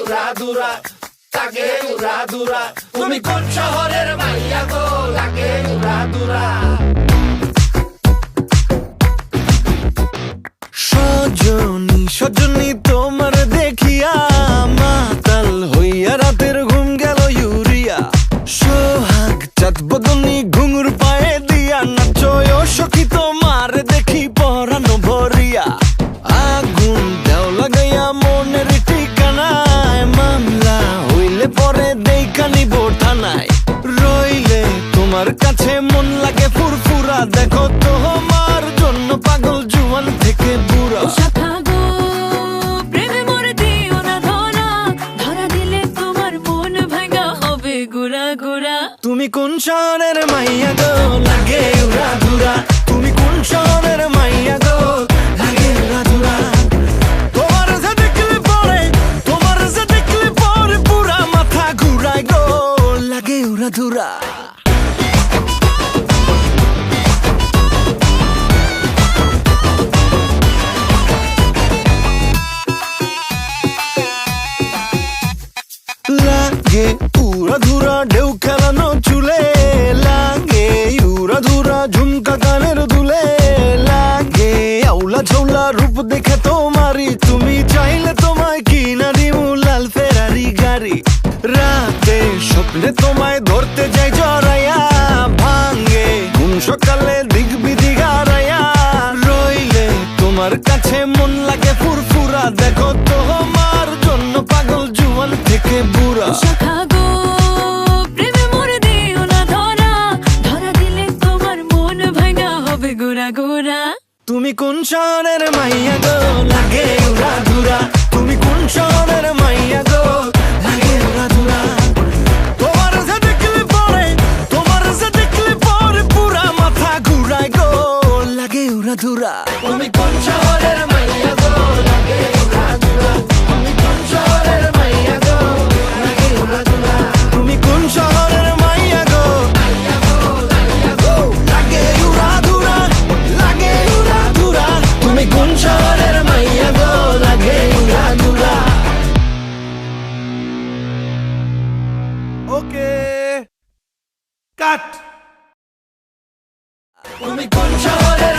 উড়াধুরা, লাগে উড়াধুরা। তুমি কোন শহরের মাইয়া গো, লাগে উড়াধুরা। সজনী সজনী তোমার দেখিয়া মাতাল হইয়া রাতের ঘুম গেল ইউরিয়া। সোহাগ চাঁদ বদনী ঘুঙুর পায়ে দিয়া নাচয় সখী তোমার দেখি পরানো ভরিয়া। আগুন দেও লাগাইয়া মনের ঠিকানায়, মামলা হইলে পরে দেইখা নিব থানায়। রইলে তোমার কাছে মন লাগে ফুরফুরা, দেখো তোমার জন্য পাগল জুয়ান থেকে বুড়া। তুমি কোন শহরের মাইয়া গো, লাগে উড়াধুরা। তুমি কোন শহরের মাইয়া গো, লাগে উড়াধুরা। তোমার যে দেখলে পরে, তোমার যে দেখলে পরে পুরা মাথা ঘুরায় গো, লাগে উড়াধুরা। লাগে উড়াধুরা ঢেউ খেলানো চুলে, লাগে উড়াধুরা ঝুমকা কানের দুলে, লাগে আউলা ঝৌলা রূপ দেখে তোমারি, তুমি চাইলে তোমায় কিনা দিমু লাল ফেরারি গাড়ি। রাতে স্বপ্নে তোমায় ধরতে যাই জড়াইয়া, ভাঙ্গে ঘুম সকালে দিক বিধি গারাইয়া। রইলে তোমার কাছে মন লাগে ফুরফুরা, দেখো তোমার জন্য পাগল জুয়ান থেকে বুড়া। তুমি কোন শহরের মাইয়া গো, লাগে উড়াধুরা। তুমি কোন শহরের মাইয়া গো, লাগে উড়াধুরা। তোমার যে দেখলে পরে, তোমার যে দেখলে পরে পুরা মাথা ঘুরায় গো, লাগে উড়াধুরা। তুমি কোন শহরের মাইয়া গো, লাগে উড়াধুরা। তুমি কোন শহরের মাইয়া গো, লাগে উড়াধুরা। তুমি কোন শহরের মাইয়া গো, মাইয়া গো, মাইয়া গো, লাগে উড়াধুরা, লাগে উড়াধুরা। তুমি কোন শহরের মাইয়া গো, লাগে উড়াধুরা। ওকে কাট। তুমি কোন শহরের